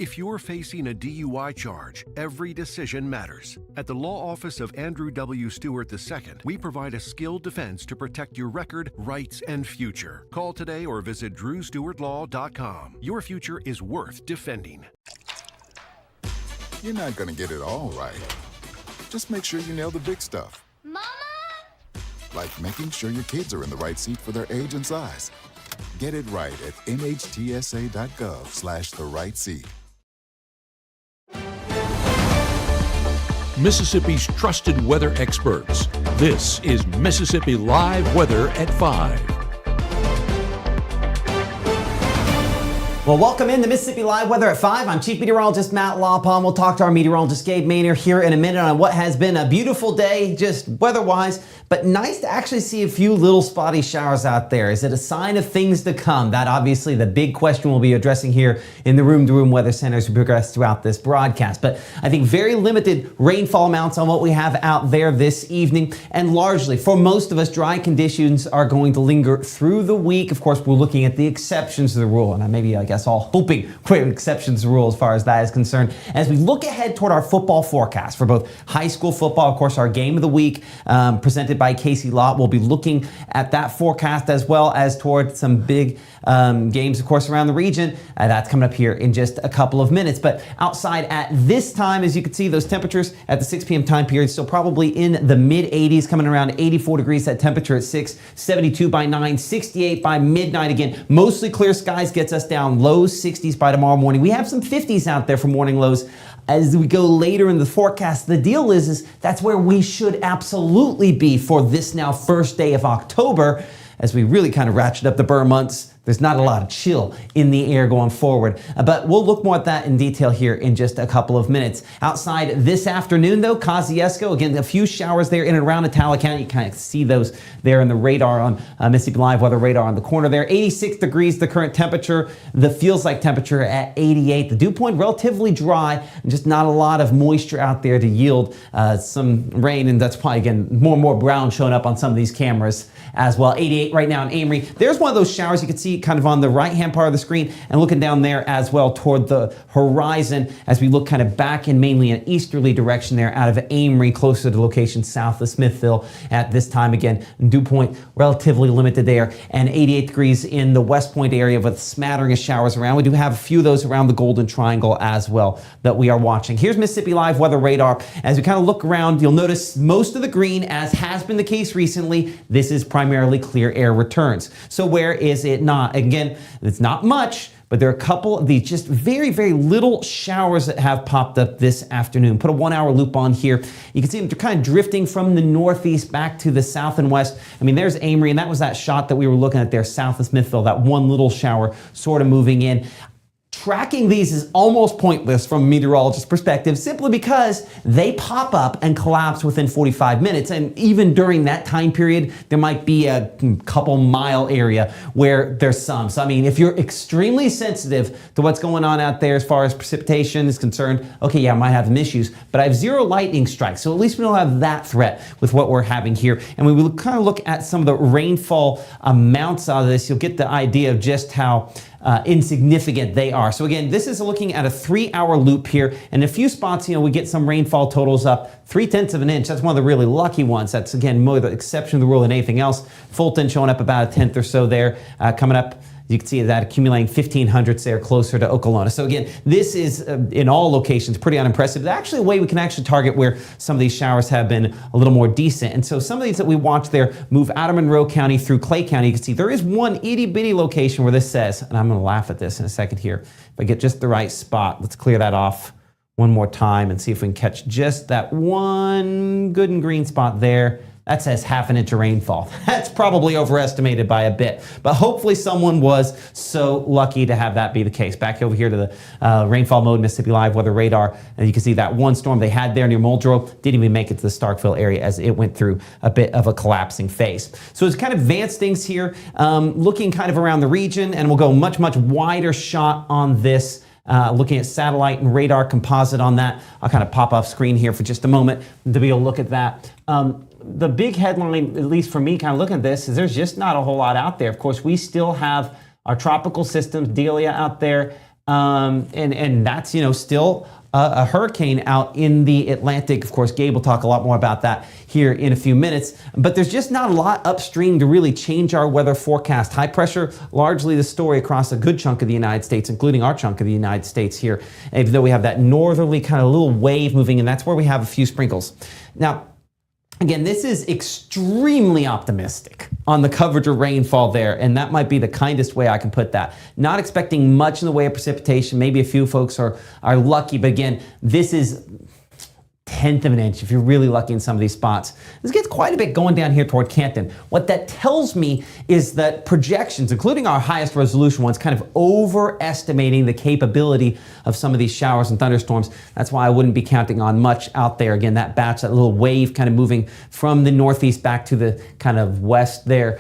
If you're facing a DUI charge, every decision matters. At the law office of Andrew W. Stewart II, we provide a skilled defense to protect your record, rights, and future. Call today or visit drewstewartlaw.com. Your future is worth defending. You're not going to get it all right. Just make sure you nail the big stuff. Mama? Like making sure your kids are in the right seat for their age and size. Get it right at nhtsa.gov/the right seat. Mississippi's trusted weather experts. This is Mississippi Live Weather at 5. Well, welcome in to Mississippi Live Weather at 5. I'm Chief Meteorologist Matt Lawpon. We'll talk to our meteorologist Gabe Maynard here in a minute on what has been a beautiful day, just weather-wise, but nice to actually see a few little spotty showers out there. Is it a sign of things to come? That obviously the big question we'll be addressing here in the Room to Room Weather Center as we progress throughout this broadcast. But I think very limited rainfall amounts on what we have out there this evening, and largely, for most of us, dry conditions are going to linger through the week. Of course, we're looking at the exceptions to the rule, and I guess all hoping for exceptions to the rule as far as that is concerned. As we look ahead toward our football forecast for both high school football, of course, our game of the week presented by Casey Lott. We'll be looking at that forecast as well as toward some big games, of course, around the region. That's coming up here in just a couple of minutes. But outside at this time, as you can see, those temperatures at the 6 p.m. time period still probably in the mid-80s, coming around 84 degrees, that temperature at 6, 72 by 9, 68 by midnight. Again, mostly clear skies gets us down low 60s by tomorrow morning. We have some 50s out there for morning lows. As we go later in the forecast, the deal is that's where we should absolutely be for this now first day of October, as we really kind of ratchet up the burr months. There's not a lot of chill in the air going forward, but we'll look more at that in detail here in just a couple of minutes. Outside this afternoon, though, Kosciuszko, again, a few showers there in and around Attala County. You kind of see those there in the radar on Mississippi Live Weather radar on the corner there. 86 degrees, the current temperature. The feels like temperature at 88. The dew point relatively dry, and just not a lot of moisture out there to yield some rain, and that's probably, again, more and more brown showing up on some of these cameras as well. 88 right now in Amory. There's one of those showers you can see kind of on the right-hand part of the screen and looking down there as well toward the horizon as we look kind of back in mainly an easterly direction there out of Amory, closer to the location south of Smithville at this time. Again, dew point relatively limited there, and 88 degrees in the West Point area with a smattering of showers around. We do have a few of those around the Golden Triangle as well that we are watching. Here's Mississippi Live Weather Radar. As we kind of look around, you'll notice most of the green, as has been the case recently. This is primarily clear air returns. So where is it not? Again, it's not much, but there are a couple of these just very, very little showers that have popped up this afternoon. Put a 1-hour loop on here. You can see them kind of drifting from the northeast back to the south and west. I mean, there's Amory, and that was that shot that we were looking at there south of Smithville, that one little shower sort of moving in. Tracking these is almost pointless from a meteorologist's perspective, simply because they pop up and collapse within 45 minutes. And even during that time period, there might be a couple mile area where there's some. So, I mean, if you're extremely sensitive to what's going on out there as far as precipitation is concerned, okay, yeah, I might have some issues, but I have 0 lightning strikes. So at least we don't have that threat with what we're having here. And when we kind of look at some of the rainfall amounts out of this, you'll get the idea of just how insignificant they are. So again, this is looking at a 3-hour loop here, and a few spots, we get some rainfall totals up 0.3 of an inch. That's one of the really lucky ones. That's, again, more the exception to the rule than anything else. Fulton showing up about a 1/10 or so there. Coming up, you can see that accumulating 1,500s there closer to Okolona. So again, this is in all locations pretty unimpressive. There's actually a way we can actually target where some of these showers have been a little more decent. And so some of these that we watch there move out of Monroe County through Clay County. You can see there is one itty bitty location where this says, and I'm going to laugh at this in a second here, if I get just the right spot. Let's clear that off one more time and see if we can catch just that one good and green spot there. That says 1/2 inch of rainfall. That's probably overestimated by a bit, but hopefully someone was so lucky to have that be the case. Back over here to the rainfall mode, Mississippi Live Weather Radar, and you can see that one storm they had there near Muldrow didn't even make it to the Starkville area as it went through a bit of a collapsing phase. So it's kind of advanced things here, looking kind of around the region, and we'll go much, much wider shot on this. Looking at satellite and radar composite on that. I'll kind of pop off screen here for just a moment to be able to look at that. The big headline, at least for me, kind of looking at this, is there's just not a whole lot out there. Of course, we still have our tropical systems, Delia out there, And that's, still a hurricane out in the Atlantic. Of course, Gabe will talk a lot more about that here in a few minutes. But there's just not a lot upstream to really change our weather forecast. High pressure, largely the story across a good chunk of the United States, including our chunk of the United States here, even though we have that northerly kind of little wave moving, and that's where we have a few sprinkles. Now, again, this is extremely optimistic on the coverage of rainfall there, and that might be the kindest way I can put that. Not expecting much in the way of precipitation. Maybe a few folks are lucky, but again, this is 1/10 of an inch if you're really lucky in some of these spots. This gets quite a bit going down here toward Canton. What that tells me is that projections, including our highest resolution ones, kind of overestimating the capability of some of these showers and thunderstorms. That's why I wouldn't be counting on much out there. Again, that batch, that little wave kind of moving from the northeast back to the kind of west there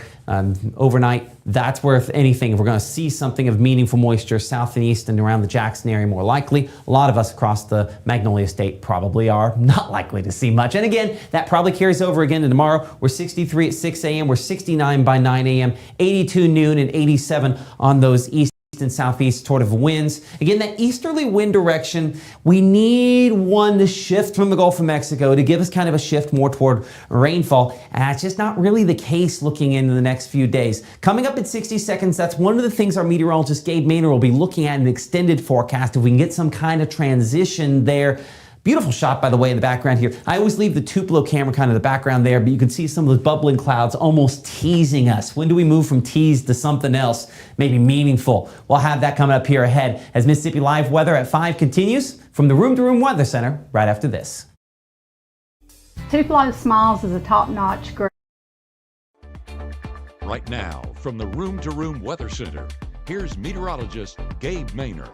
overnight. That's where, if anything, if we're going to see something of meaningful moisture south and east and around the Jackson area, more likely. A lot of us across the Magnolia State probably are not likely to see much. And again, that probably carries over again to tomorrow. We're 63 at 6 a.m. We're 69 by 9 a.m., 82 noon, and 87 on those east and southeast sort of winds. Again, that easterly wind direction, we need one to shift from the Gulf of Mexico to give us kind of a shift more toward rainfall. And it's just not really the case looking into the next few days. Coming up in 60 seconds, that's one of the things our meteorologist Gabe Maynor will be looking at in an extended forecast, if we can get some kind of transition there. Beautiful shot, by the way, in the background here. I always leave the Tupelo camera kind of the background there, but you can see some of those bubbling clouds almost teasing us. When do we move from tease to something else, maybe meaningful? We'll have that coming up here ahead as Mississippi Live Weather at 5 continues from the Room to Room Weather Center right after this. Tupelo Smiles is a top-notch group. Right now, from the Room to Room Weather Center, here's meteorologist Gabe Maynor.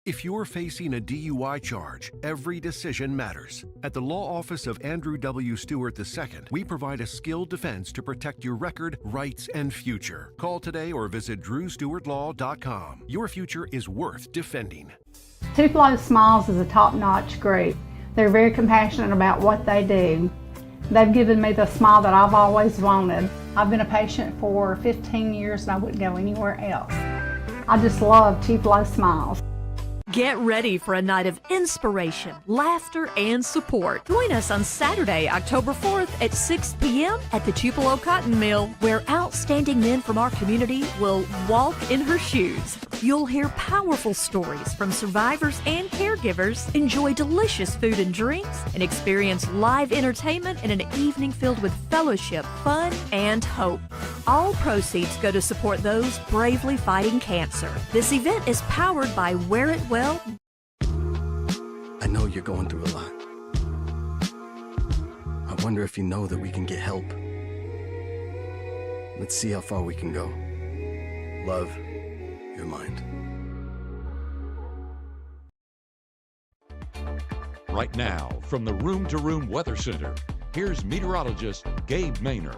If you're facing a DUI charge, every decision matters. At the law office of Andrew W. Stewart II, we provide a skilled defense to protect your record, rights, and future. Call today or visit drewstewartlaw.com. Your future is worth defending. Tupelo Smiles is a top-notch group. They're very compassionate about what they do. They've given me the smile that I've always wanted. I've been a patient for 15 years and I wouldn't go anywhere else. I just love Tupelo Smiles. Get ready for a night of inspiration, laughter, and support. Join us on Saturday, October 4th at 6 p.m. at the Tupelo Cotton Mill, where outstanding men from our community will walk in her shoes. You'll hear powerful stories from survivors and caregivers, enjoy delicious food and drinks, and experience live entertainment in an evening filled with fellowship, fun, and hope. All proceeds go to support those bravely fighting cancer. This event is powered by Wear It Well. I know you're going through a lot. I wonder if you know that we can get help. Let's see how far we can go. Love, your mind. Right now, from the Room to Room Weather Center, here's meteorologist Gabe Maynor.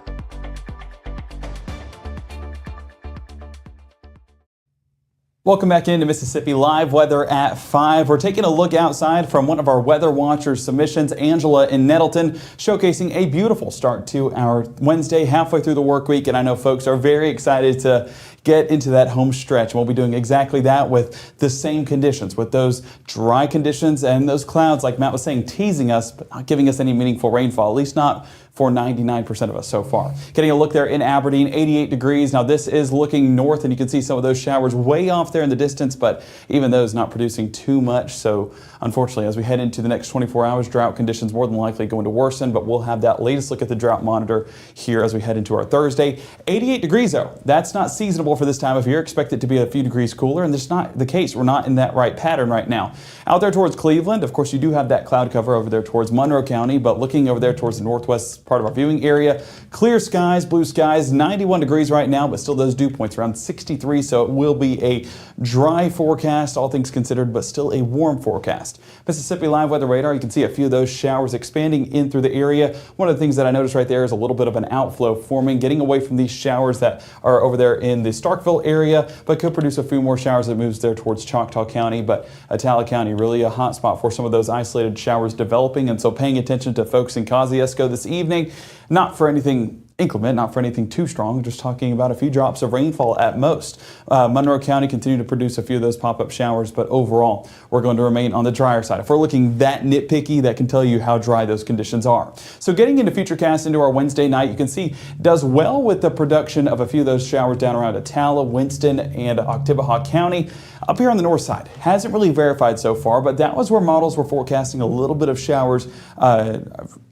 Welcome back into Mississippi Live Weather at 5. We're taking a look outside from one of our Weather Watchers submissions, Angela in Nettleton, showcasing a beautiful start to our Wednesday, halfway through the work week. And I know folks are very excited to get into that home stretch. And we'll be doing exactly that with the same conditions, with those dry conditions and those clouds, like Matt was saying, teasing us, but not giving us any meaningful rainfall, at least not for 99% of us so far. Getting a look there in Aberdeen, 88 degrees. Now this is looking north and you can see some of those showers way off there in the distance, but even those not producing too much. So unfortunately, as we head into the next 24 hours, drought conditions more than likely going to worsen, but we'll have that latest look at the drought monitor here as we head into our Thursday. 88 degrees though, that's not seasonable for this time of year. Expect it to be a few degrees cooler, and that's not the case. We're not in that right pattern right now. Out there towards Cleveland, of course, you do have that cloud cover over there towards Monroe County, but looking over there towards the northwest part of our viewing area. Clear skies, blue skies, 91 degrees right now, but still those dew points around 63, so it will be a dry forecast, all things considered, but still a warm forecast. Mississippi Live Weather Radar, you can see a few of those showers expanding in through the area. One of the things that I noticed right there is a little bit of an outflow forming, getting away from these showers that are over there in the Starkville area, but could produce a few more showers that moves there towards Choctaw County. But Attala County, really a hot spot for some of those isolated showers developing, and so paying attention to folks in Kosciuszko this evening, not for anything inclement, not for anything too strong, just talking about a few drops of rainfall at most. Monroe County continue to produce a few of those pop-up showers, but overall we're going to remain on the drier side. If we're looking that nitpicky, that can tell you how dry those conditions are. So getting into Futurecast into our Wednesday night, you can see does well with the production of a few of those showers down around Attala, Winston, and Oktibbeha County. Up here on the north side, hasn't really verified so far, but that was where models were forecasting a little bit of showers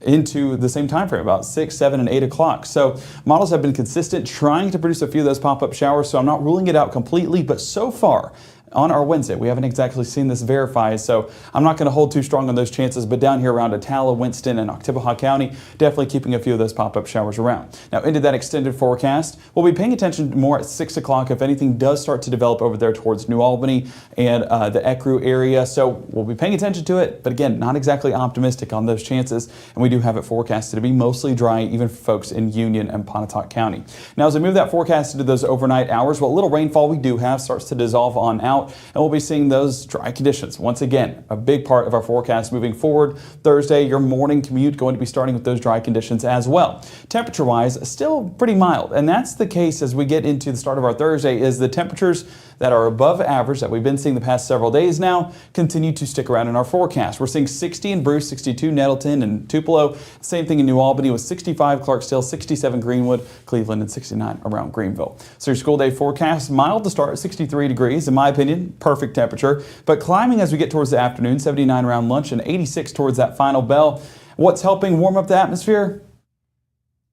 into the same time frame, about 6, 7, and 8 o'clock. So models have been consistent trying to produce a few of those pop-up showers, so I'm not ruling it out completely, but so far on our Wednesday, we haven't exactly seen this verified, so I'm not going to hold too strong on those chances, but down here around Attala, Winston, and Oktibbeha County, definitely keeping a few of those pop-up showers around. Now into that extended forecast, we'll be paying attention more at 6 o'clock if anything does start to develop over there towards New Albany and the Ecru area, so we'll be paying attention to it, but again, not exactly optimistic on those chances, and we do have it forecasted to be mostly dry, even for folks in Union and Pontotoc County. Now as we move that forecast into those overnight hours, what little rainfall we do have starts to dissolve on out, and we'll be seeing those dry conditions. Once again, a big part of our forecast moving forward. Thursday, your morning commute going to be starting with those dry conditions as well. Temperature-wise, still pretty mild, and that's the case as we get into the start of our Thursday, is the temperatures that are above average that we've been seeing the past several days now continue to stick around in our forecast. We're seeing 60 in Bruce, 62 Nettleton and Tupelo, same thing in New Albany with 65 Clarksdale, 67 Greenwood, Cleveland, and 69 around Greenville. So your school day forecast, mild to start at 63 degrees, in my opinion, perfect temperature, but climbing as we get towards the afternoon, 79 around lunch and 86 towards that final bell. What's helping warm up the atmosphere?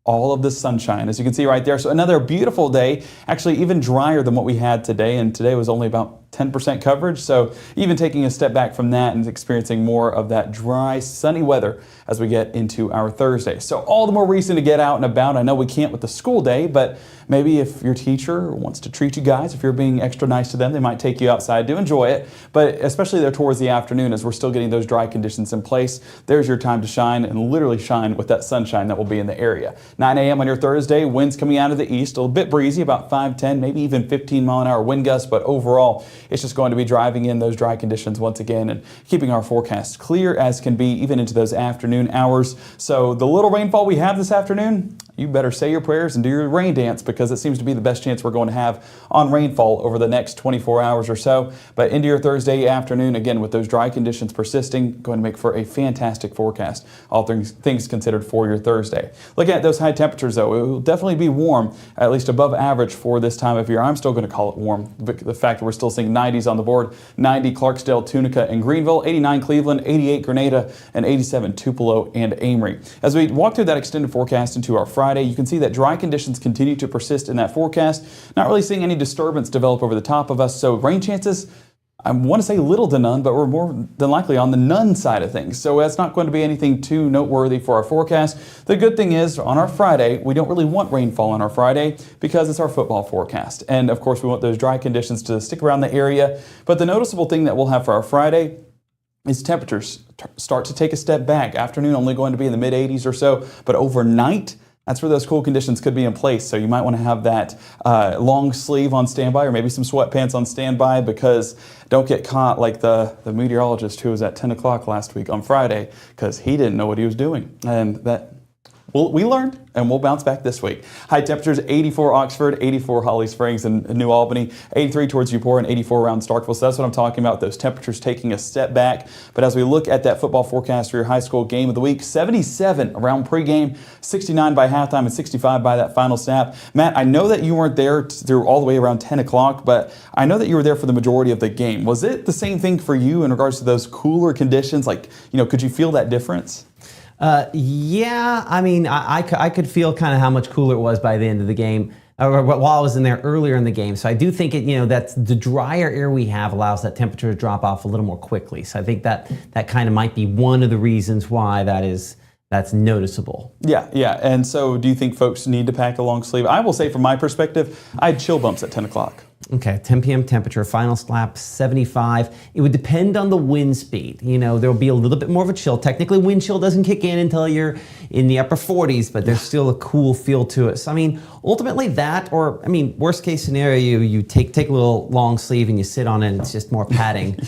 All of the sunshine, as you can see right there. So another beautiful day, actually even drier than what we had today, and today was only about 10% coverage, so even taking a step back from that and experiencing more of that dry, sunny weather as we get into our Thursday. So all the more reason to get out and about. I know we can't with the school day, but maybe if your teacher wants to treat you guys, if you're being extra nice to them, they might take you outside to enjoy it. But especially there towards the afternoon, as we're still getting those dry conditions in place, there's your time to shine, and literally shine with that sunshine that will be in the area. 9 a.m. on your Thursday, winds coming out of the east, a little bit breezy, about 5, 10, maybe even 15-mile-an-hour wind gusts, but overall, it's just going to be driving in those dry conditions once again and keeping our forecast clear as can be even into those afternoon hours. So the little rainfall we have this afternoon, you better say your prayers and do your rain dance, because it seems to be the best chance we're going to have on rainfall over the next 24 hours or so. But into your Thursday afternoon, again, with those dry conditions persisting, going to make for a fantastic forecast, all things considered, for your Thursday. Looking at those high temperatures, though, it will definitely be warm, at least above average for this time of year. I'm still going to call it warm. The fact that we're still seeing 90s on the board, 90 Clarksdale, Tunica, and Greenville, 89 Cleveland, 88 Grenada, and 87 Tupelo and Amory. As we walk through that extended forecast into our Friday, you can see that dry conditions continue to persist in that forecast. Not really seeing any disturbance develop over the top of us, so rain chances, I want to say little to none, but we're more than likely on the none side of things. So that's not going to be anything too noteworthy for our forecast. The good thing is, on our Friday, we don't really want rainfall on our Friday because it's our football forecast. And of course, we want those dry conditions to stick around the area. But the noticeable thing that we'll have for our Friday is temperatures start to take a step back. Afternoon only going to be in the mid 80s or so, but overnight, that's where those cool conditions could be in place. So you might want to have that long sleeve on standby, or maybe some sweatpants on standby, because don't get caught like the meteorologist who was at 10 o'clock last week on Friday, because he didn't know what he was doing. And that, well, we learned, and we'll bounce back this week. High temperatures, 84 Oxford, 84 Holly Springs and New Albany, 83 towards Eupora, and 84 around Starkville. So that's what I'm talking about, those temperatures taking a step back. But as we look at that football forecast for your high school game of the week, 77 around pregame, 69 by halftime, and 65 by that final snap. Matt, I know that you weren't there through all the way around 10 o'clock, but I know that you were there for the majority of the game. Was it the same thing for you in regards to those cooler conditions? Like, could you feel that difference? Yeah, I mean, I could feel kind of how much cooler it was by the end of the game, or while I was in there earlier in the game. So I do think that's the drier air we have allows that temperature to drop off a little more quickly. So I think that kind of might be one of the reasons why that is that's noticeable. Yeah. And so do you think folks need to pack a long sleeve? I will say from my perspective, I had chill bumps at 10 o'clock. Okay, 10 p.m. temperature, final slap 75. It would depend on the wind speed. You know, there will be a little bit more of a chill. Technically, wind chill doesn't kick in until you're in the upper 40s, but there's still a cool feel to it. So, I mean, ultimately that, or, I mean, worst case scenario, you take a little long sleeve and you sit on it and it's just more padding.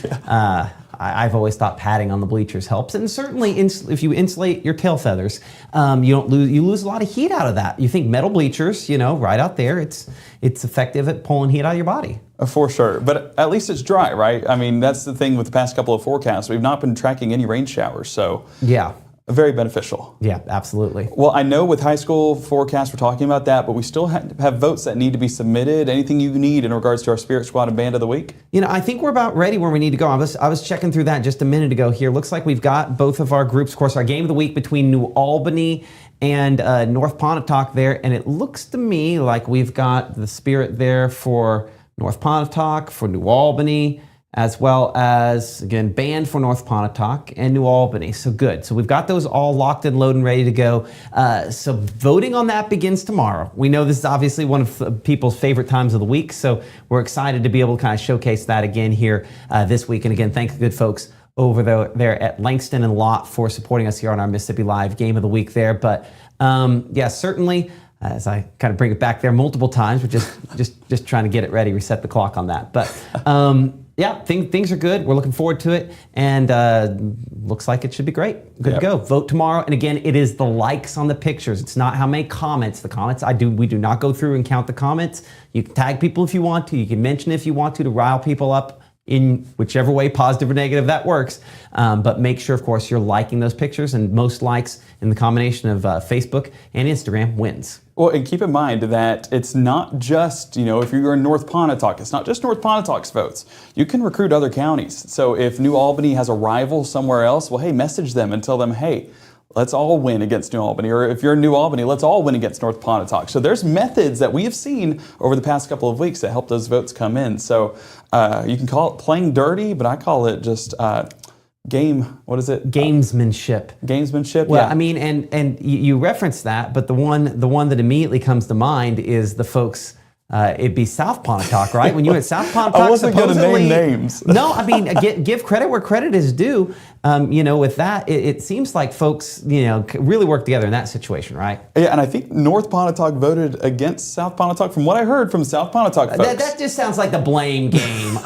I've always thought padding on the bleachers helps, and certainly if you insulate your tail feathers, you lose a lot of heat out of that. You think metal bleachers, you know, right out there, it's effective at pulling heat out of your body. For sure, but at least it's dry, right? I mean, that's the thing with the past couple of forecasts. We've not been tracking any rain showers, so yeah. Very beneficial. Yeah, absolutely. Well, I know with high school forecasts we're talking about that, but we still have votes that need to be submitted. Anything you need in regards to our Spirit Squad and Band of the Week? You know, I think we're about ready where we need to go. I was checking through that just a minute ago here. Looks like we've got both of our groups. Of course, our game of the week between New Albany and North Pontotoc there, and it looks to me like we've got the Spirit there for North Pontotoc, for New Albany, as well as, again, Band for North Pontotoc and New Albany. So good. So we've got those all locked and loaded and ready to go. So voting on that begins tomorrow. We know this is obviously one of people's favorite times of the week, so we're excited to be able to kind of showcase that again here this week. And again, thank the good folks over there at Langston and Lott for supporting us here on our Mississippi Live Game of the Week there. But yeah, certainly, as I kind of bring it back there multiple times, we're just trying to get it ready, reset the clock on that. But yeah, things are good. We're looking forward to it, and looks like it should be great. Good to go. Vote tomorrow, and again, it is the likes on the pictures. It's not how many comments. The comments we do not go through and count the comments. You can tag people if you want to. You can mention if you want to rile people up in whichever way, positive or negative, that works. But make sure, of course, you're liking those pictures, and most likes in the combination of Facebook and Instagram wins. Well, and keep in mind that it's not just, you know, if you're in North Pontotoc, it's not just North Pontotoc's votes. You can recruit other counties. So if New Albany has a rival somewhere else, well, hey, message them and tell them, hey, let's all win against New Albany. Or if you're in New Albany, let's all win against North Pontotoc. So there's methods that we have seen over the past couple of weeks that help those votes come in. So you can call it playing dirty, but I call it just what is it? Gamesmanship. Gamesmanship. Well, yeah. I mean, and you referenced that, but the one that immediately comes to mind is the folks. It'd be South Pontotoc, right? When you were at South Pontotoc, I wasn't going to name names. No, I mean, give credit where credit is due. You know, with that, it seems like folks, you know, really work together in that situation, right? Yeah, and I think North Pontotoc voted against South Pontotoc, from what I heard from South Pontotoc folks. That just sounds like the blame game.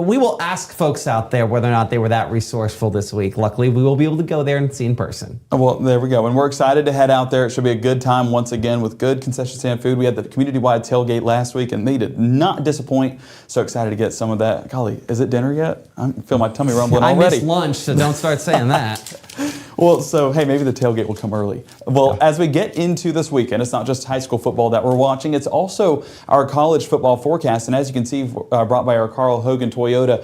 We will ask folks out there whether or not they were that resourceful this week. Luckily, we will be able to go there and see in person. Well, there we go. And we're excited to head out there. It should be a good time once again with good concession stand food. We had the community-wide tailgate last week, and they did not disappoint. So excited to get some of that. Golly, is it dinner yet? I feel my tummy rumbling already. I missed lunch, so don't start saying that. Well, so hey, maybe the tailgate will come early. Well, as we get into this weekend, it's not just high school football that we're watching, it's also our college football forecast. And as you can see, brought by our Carl Hogan Toyota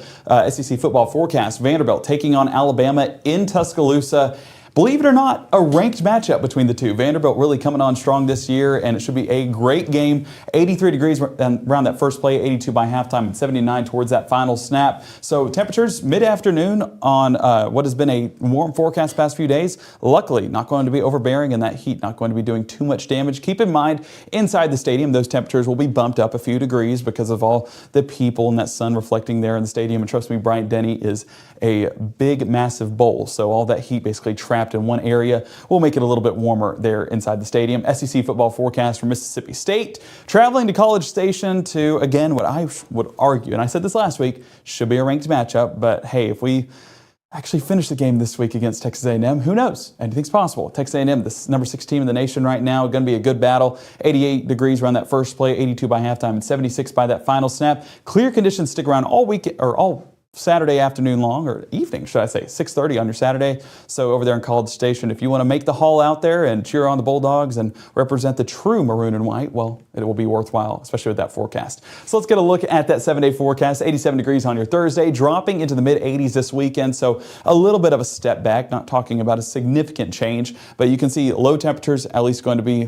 SEC football forecast, Vanderbilt taking on Alabama in Tuscaloosa. Believe it or not, a ranked matchup between the two. Vanderbilt really coming on strong this year, and it should be a great game. 83 degrees around that first play, 82 by halftime, and 79 towards that final snap. So temperatures mid-afternoon on what has been a warm forecast past few days. Luckily, not going to be overbearing, and that heat not going to be doing too much damage. Keep in mind, inside the stadium, those temperatures will be bumped up a few degrees because of all the people and that sun reflecting there in the stadium. And trust me, Bryant-Denny is a big, massive bowl. So all that heat basically trapped in one area will make it a little bit warmer there inside the stadium. SEC football forecast for Mississippi State. Traveling to College Station to, again, what I would argue, and I said this last week, should be a ranked matchup. But hey, if we actually finish the game this week against Texas A&M, who knows? Anything's possible. Texas A&M, the number 6 team in the nation right now, going to be a good battle. 88 degrees around that first play, 82 by halftime, and 76 by that final snap. Clear conditions stick around all week, or all Saturday afternoon long, or evening, should I say, 6:30 on your Saturday. So over there in College Station, if you want to make the haul out there and cheer on the Bulldogs and represent the true maroon and white, well, it will be worthwhile, especially with that forecast. So let's get a look at that 7-day forecast. 87 degrees on your Thursday, dropping into the mid-80s this weekend. So a little bit of a step back, not talking about a significant change, but you can see low temperatures at least going to be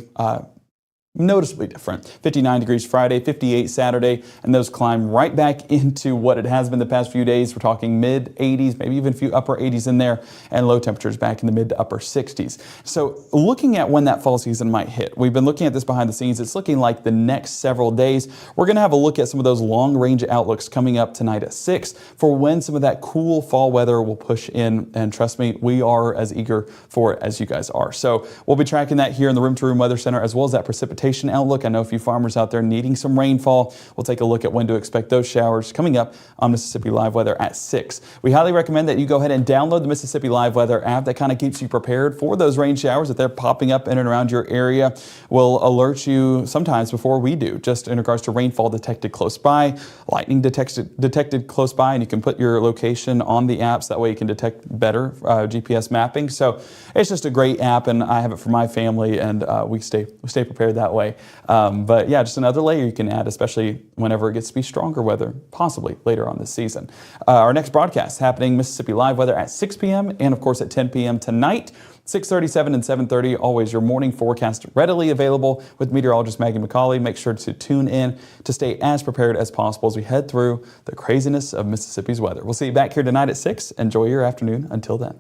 noticeably different. 59 degrees Friday, 58 Saturday, and those climb right back into what it has been the past few days. We're talking mid 80s, maybe even a few upper 80s in there, and low temperatures back in the mid to upper 60s. So looking at when that fall season might hit, we've been looking at this behind the scenes. It's looking like the next several days. We're going to have a look at some of those long range outlooks coming up tonight at 6 for when some of that cool fall weather will push in. And trust me, we are as eager for it as you guys are. So we'll be tracking that here in the Room to Room Weather Center, as well as that precipitation outlook. I know a few farmers out there needing some rainfall. We'll take a look at when to expect those showers coming up on Mississippi Live Weather at 6. We highly recommend that you go ahead and download the Mississippi Live Weather app. That kind of keeps you prepared for those rain showers that they're popping up in and around your area. We'll alert you sometimes before we do, just in regards to rainfall detected close by, lightning detected close by, and you can put your location on the apps. That way you can detect better GPS mapping. So it's just a great app, and I have it for my family, and we stay prepared that way. But yeah, just another layer you can add, especially whenever it gets to be stronger weather, possibly later on this season. Our next broadcast happening Mississippi Live Weather at 6 p.m. and of course at 10 p.m. tonight. 6:37 and 7:30, always your morning forecast readily available with meteorologist Maggie McCauley. Make sure to tune in to stay as prepared as possible as we head through the craziness of Mississippi's weather. We'll see you back here tonight at 6. Enjoy your afternoon until then.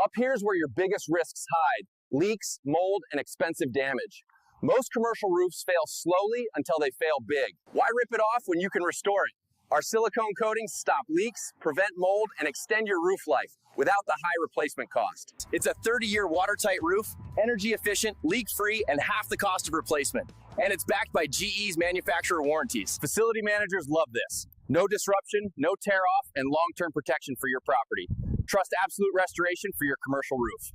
Up here's where your biggest risks hide: leaks, mold, and expensive damage. Most commercial roofs fail slowly until they fail big. Why rip it off when you can restore it? Our silicone coatings stop leaks, prevent mold, and extend your roof life without the high replacement cost. It's a 30-year watertight roof, energy efficient, leak-free, and half the cost of replacement. And it's backed by GE's manufacturer warranties. Facility managers love this. No disruption, no tear off, and long-term protection for your property. Trust Absolute Restoration for your commercial roof.